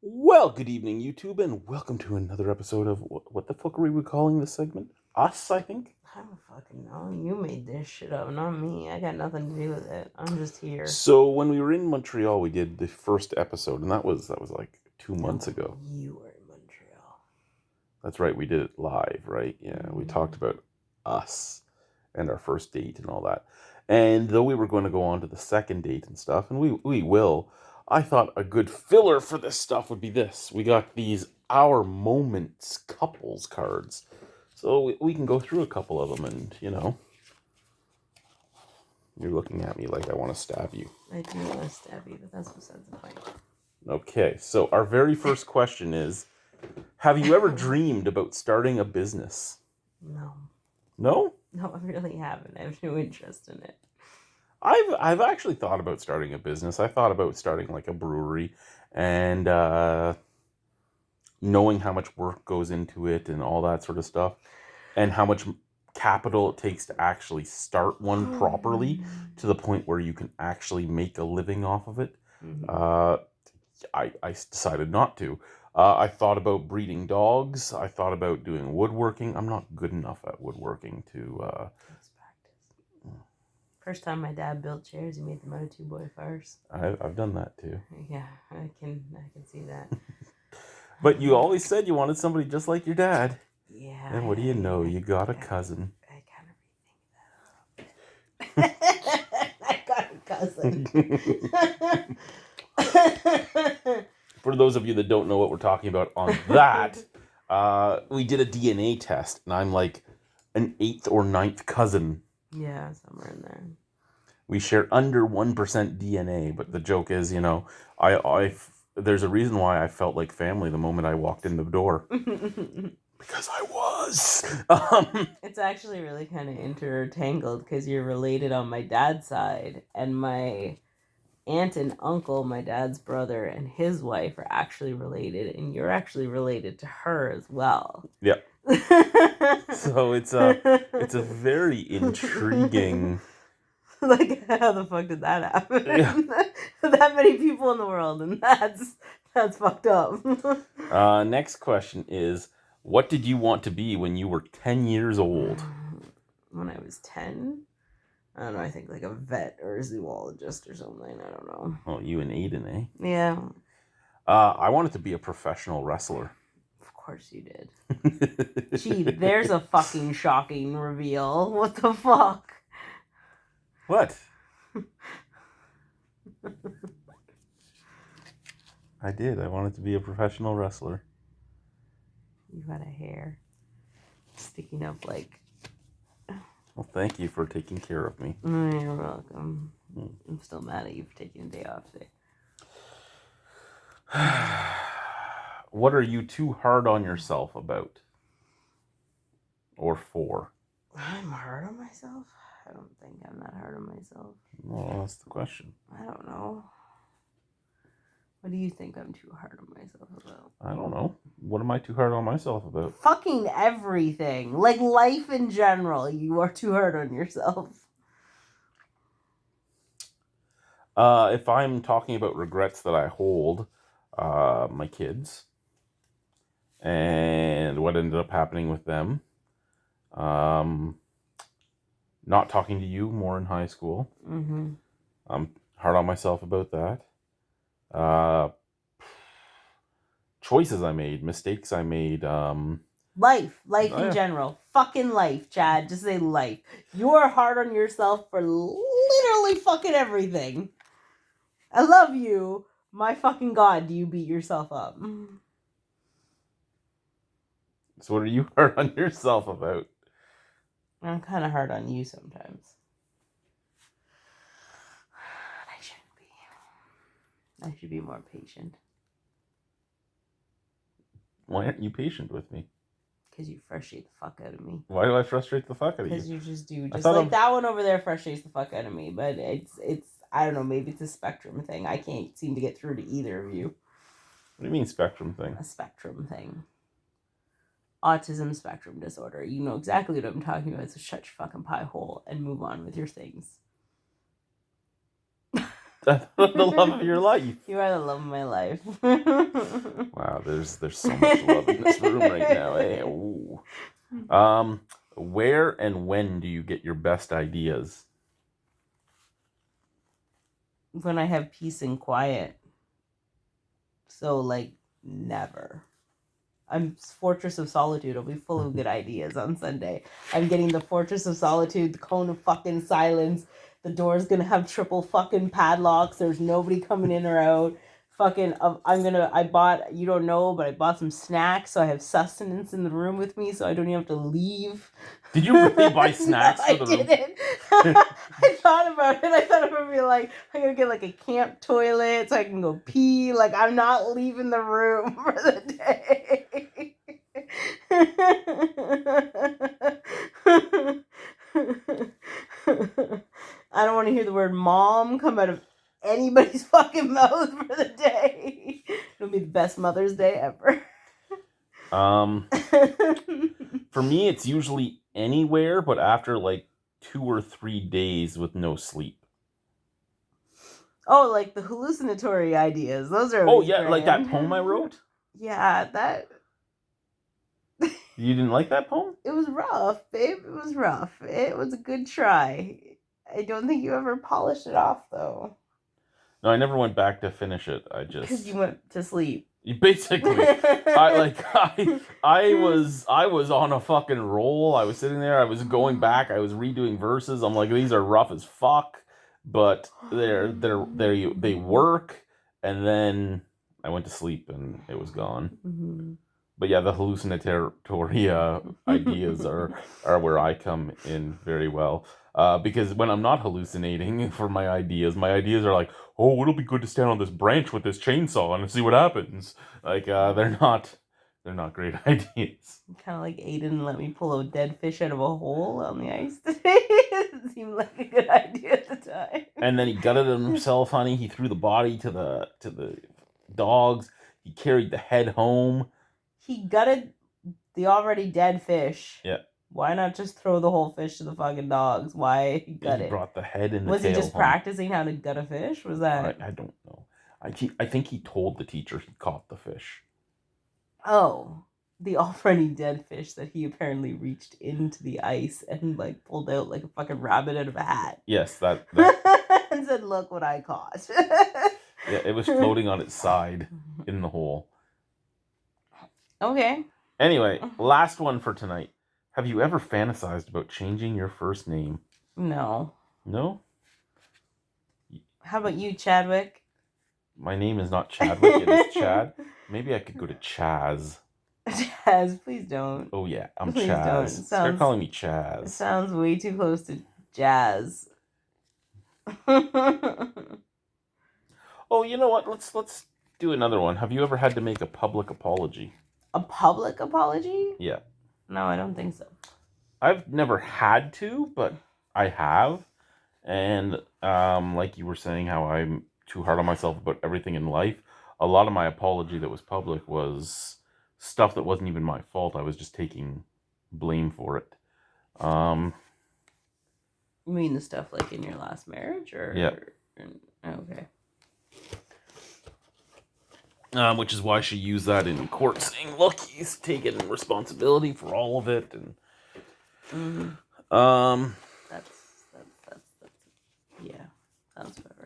Well, good evening, YouTube, and welcome to another episode of what the fuck are we calling this segment? Us, I think. I don't fucking know. You made this shit up, not me. I got nothing to do with it. I'm just here. So when we were in Montreal, we did the first episode, and that was like 2 months ago. You were in Montreal. That's right, we did it live, right? Yeah, we talked Mm-hmm. about us and our first date and all that. And though we were going to go on to the second date and stuff, and we will, I thought a good filler for this stuff would be this. We got these Our Moments couples cards. So we can go through a couple of them and, you're looking at me like I want to stab you. I do want to stab you, but that's besides the point. Okay, so our very first question is, have you ever dreamed about starting a business? No. No? No, I really haven't. I have no interest in it. I've actually thought about starting a business. I thought about starting like a brewery and knowing how much work goes into it and all that sort of stuff, and how much capital it takes to actually start one properly to the point where you can actually make a living off of it. Mm-hmm. I decided not to. I thought about breeding dogs. I thought about doing woodworking. I'm not good enough at woodworking to. Let's practice. First time my dad built chairs, he made them out of 2-by 4s. I've done that too. Yeah, I can see that. But you always said you wanted somebody just like your dad. Yeah. And what do you know? You got a cousin. I kind of rethink that. I got a cousin. For those of you that don't know what we're talking about on that, we did a DNA test, and I'm like an 8th or 9th cousin. Yeah, somewhere in there. We share under 1% DNA, but the joke is, there's a reason why I felt like family the moment I walked in the door. Because I was. It's actually really kind of intertangled because you're related on my dad's side, and my aunt and uncle, my dad's brother, and his wife are actually related, and you're actually related to her as well. Yeah. So it's a very intriguing. Like, how the fuck did that happen? Yeah. That many people in the world, and that's fucked up. Next question is, what did you want to be when you were 10 years old? When I was 10? I don't know, I think like a vet or a zoologist or something. I don't know. Oh, you and Aiden, eh? Yeah. I wanted to be a professional wrestler. Of course you did. Gee, there's a fucking shocking reveal. What the fuck? What? I did. I wanted to be a professional wrestler. You got a hair sticking up like... Well, thank you for taking care of me. You're welcome. I'm still mad at you for taking a day off today. What are you too hard on yourself about? Or for? I'm hard on myself? I don't think I'm that hard on myself. Well, that's the question. I don't know. What do you think I'm too hard on myself about? I don't know. What am I too hard on myself about? Fucking everything. Like life in general, you are too hard on yourself. If I'm talking about regrets that I hold, my kids, and what ended up happening with them, not talking to you more in high school. Mm-hmm. I'm hard on myself about that. Choices I made, mistakes I made. Life in general. Fucking life, Chad. Just say life. You're hard on yourself for literally fucking everything. I love you. My fucking God, do you beat yourself up? So what are you hard on yourself about? I'm kind of hard on you sometimes. I shouldn't be. I should be more patient. Why aren't you patient with me? Because you frustrate the fuck out of me. Why do I frustrate the fuck out of you? Because you just do. Just like that one over there frustrates the fuck out of me. But it's I don't know, maybe it's a spectrum thing. I can't seem to get through to either of you. What do you mean spectrum thing? A spectrum thing. Autism spectrum disorder. You know exactly what I'm talking about. So shut your fucking pie hole and move on with your things. The love of your life. You are the love of my life. Wow, there's so much love in this room right now. Eh? Ooh. Where and when do you get your best ideas? When I have peace and quiet. So, like, never. I'm Fortress of Solitude. I'll be full of good ideas on Sunday. I'm getting the Fortress of Solitude, the Cone of fucking Silence. The door's gonna have triple fucking padlocks. There's nobody coming in or out. Fucking, you don't know, but I bought some snacks, so I have sustenance in the room with me, so I don't even have to leave. Did you really buy snacks No, for the room? I didn't. I thought about it. I thought it would be like, I'm gonna get like a camp toilet so I can go pee. Like, I'm not leaving the room for the day. I don't want to hear the word mom come out of anybody's fucking mouth for the day. It'll be the best Mother's Day ever. For me, it's usually anywhere, but after like 2 or 3 days with no sleep. Oh, like the hallucinatory ideas. Those are. Oh yeah, like that poem I wrote. Yeah, that. You didn't like that poem? It was rough, babe. It was rough. It was a good try. I don't think you ever polished it off, though. No, I never went back to finish it. I just because you went to sleep. Basically, I was on a fucking roll. I was sitting there. I was going back. I was redoing verses. I'm like, these are rough as fuck, but they work. And then I went to sleep, and it was gone. Mm-hmm. But yeah, the hallucinatory ideas are where I come in very well. Because when I'm not hallucinating for my ideas are like, oh, it'll be good to stand on this branch with this chainsaw and see what happens. Like, they're not great ideas. Kind of like Aiden let me pull a dead fish out of a hole on the ice today. It seemed like a good idea at the time. And then he gutted it himself, honey. He threw the body to the dogs. He carried the head home. He gutted the already dead fish. Yeah. Why not just throw the whole fish to the fucking dogs? Why gut it? He brought the head and the Was tail he just home. practicing how to gut a fish? Was that? I don't know. I think he told the teacher he caught the fish. Oh, the already dead fish that he apparently reached into the ice and like pulled out like a fucking rabbit out of a hat. Yes, that and said, "Look what I caught." Yeah, it was floating on its side in the hole. Okay. Anyway, last one for tonight. Have you ever fantasized about changing your first name? No. No? How about you, Chadwick? My name is not Chadwick, it is Chad. Maybe I could go to Chaz. Chaz, please don't. Oh yeah, I'm Please Chaz. don't. Start calling me It Chaz. sounds way too close to jazz. Oh, you know what? Let's do another one. Have you ever had to make a public apology? A public apology? Yeah. No, I don't think so. I've never had to, but I have. And like you were saying, how I'm too hard on myself about everything in life, a lot of my apology that was public was stuff that wasn't even my fault. I was just taking blame for it. You mean the stuff like in your last marriage? Or Yeah. Okay. Which is why she used that in court, saying, look, he's taking responsibility for all of it. And That's yeah, sounds about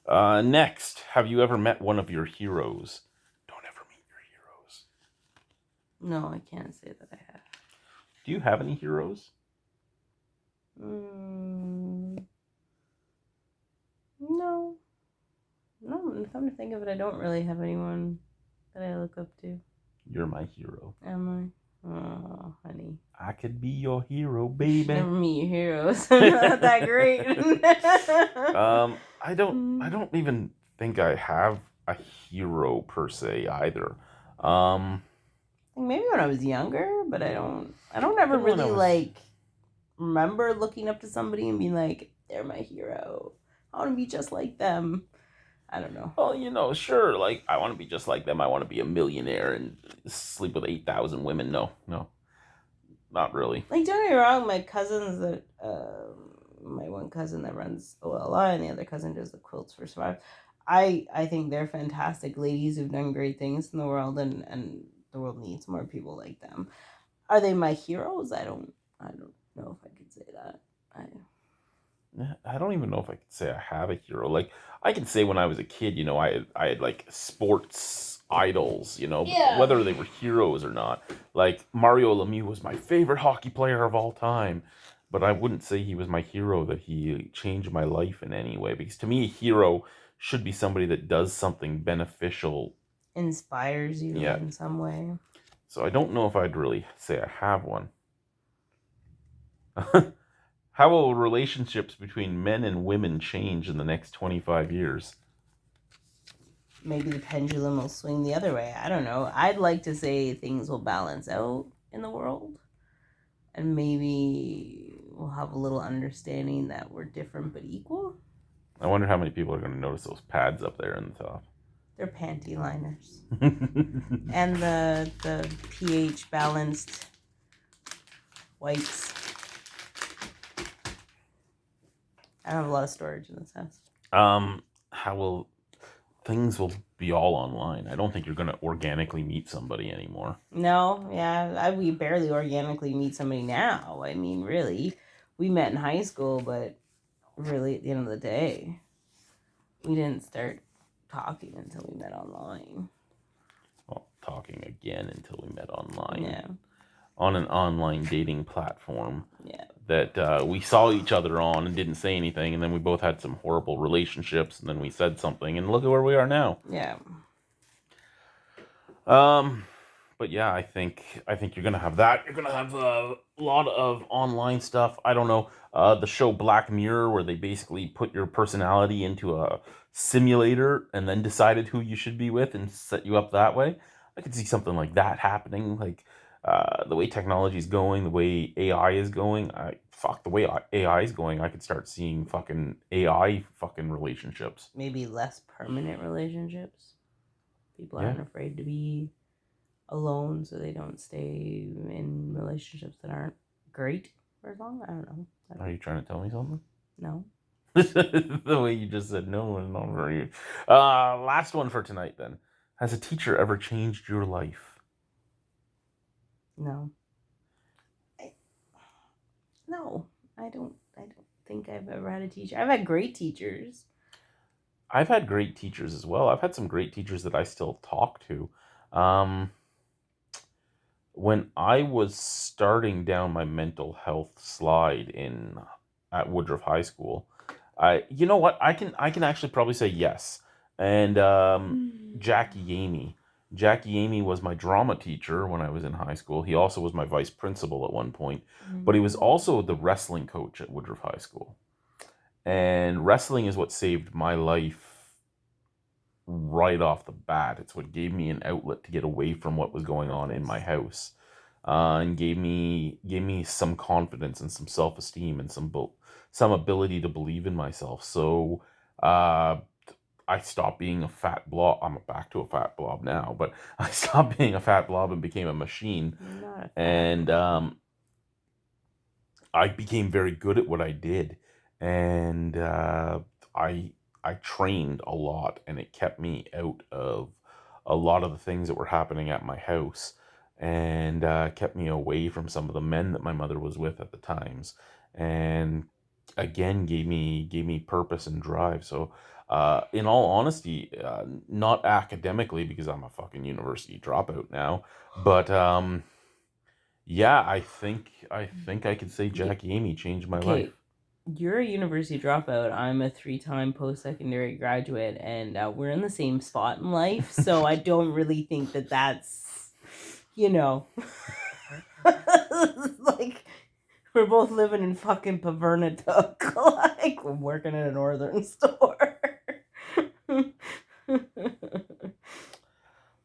right. Next, have you ever met one of your heroes? Don't ever meet your heroes. No, I can't say that I have. Do you have any heroes? No. Come to think of it, I don't really have anyone that I look up to. You're my hero. Am I? Oh, honey. I could be your hero, baby. Never meet your heroes. I'm not that great. I don't even think I have a hero per se either. Maybe when I was younger, but I don't ever really like remember looking up to somebody and being like, they're my hero. I want to be just like them. I don't know. Well, sure, like, I want to be just like them. I want to be a millionaire and sleep with 8,000 women. No, not really. Like, don't get me wrong, my cousins that my one cousin that runs OLI, and the other cousin does the Quilts for Survive. I think they're fantastic ladies who've done great things in the world, and the world needs more people like them. Are they my heroes? I don't know if I could say that. I don't even know if I could say I have a hero. Like, I can say when I was a kid, I had like sports idols, Yeah. whether they were heroes or not. Like, Mario Lemieux was my favorite hockey player of all time, but I wouldn't say he was my hero, that he changed my life in any way. Because to me, a hero should be somebody that does something beneficial. Inspires you Yeah. in some way. So I don't know if I'd really say I have one. How will relationships between men and women change in the next 25 years? Maybe the pendulum will swing the other way. I don't know. I'd like to say things will balance out in the world. And maybe we'll have a little understanding that we're different but equal. I wonder how many people are going to notice those pads up there in the top. They're panty liners. And the pH balanced wipes. I don't have a lot of storage in this house. How will things will be all online? I don't think you're going to organically meet somebody anymore. No, yeah, we barely organically meet somebody now. I mean, really, we met in high school, but really, at the end of the day, we didn't start talking until we met online. Well, talking again until we met online. Yeah. On an online dating platform. Yeah. That we saw each other on and didn't say anything, and then we both had some horrible relationships, and then we said something, and look at where we are now. Yeah. But yeah, I think you're gonna have that. You're gonna have a lot of online stuff. I don't know, the show Black Mirror, where they basically put your personality into a simulator and then decided who you should be with and set you up that way. I could see something like that happening. Like, the way technology is going, the way AI is going, the way AI is going, I could start seeing fucking AI fucking relationships. Maybe less permanent relationships. People Yeah. aren't afraid to be alone, so they don't stay in relationships that aren't great for as long. I don't know. Are you trying to tell me something? No. The way you just said no and not very. Last one for tonight then. Has a teacher ever changed your life? No. No. I don't think I've ever had a teacher. I've had great teachers. I've had great teachers as well. I've had some great teachers that I still talk to. When I was starting down my mental health slide at Woodruff High School, you know what? I can actually probably say yes. And Jackie Amy. Jackie Amy was my drama teacher when I was in high school. He also was my vice principal at one point, but he was also the wrestling coach at Woodruff High School. And wrestling is what saved my life right off the bat. It's what gave me an outlet to get away from what was going on in my house, and gave me some confidence and some self-esteem and some ability to believe in myself. So I stopped being a fat blob. I'm back to a fat blob now, but I stopped being a fat blob and became a machine. And I became very good at what I did, and I trained a lot, and it kept me out of a lot of the things that were happening at my house, and kept me away from some of the men that my mother was with at the times, and again gave me purpose and drive. So in all honesty, not academically, because I'm a fucking university dropout now, but yeah, I think I could say Jackie Amy changed my life. You're a university dropout. I'm a 3-time post-secondary graduate, and we're in the same spot in life. So I don't really think that that's, like, we're both living in fucking Pavernatuk. Like, we're working at a northern store.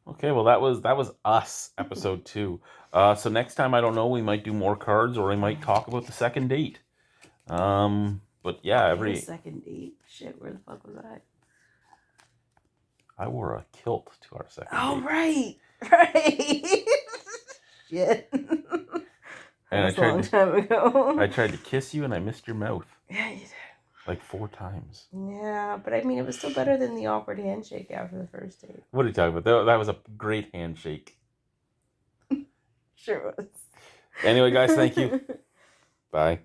Okay, well that was us, episode 2. So next time, I don't know, we might do more cards, or we might talk about the second date. But yeah, second date. Shit, where the fuck was I? I wore a kilt to our second date. Oh, right. Shit. And That's a long time ago. I tried to kiss you and I missed your mouth. Yeah, you did. Like 4 times. Yeah, but I mean, it was still better than the awkward handshake after the first date. What are you talking about? That was a great handshake. Sure was. Anyway, guys, thank you. Bye.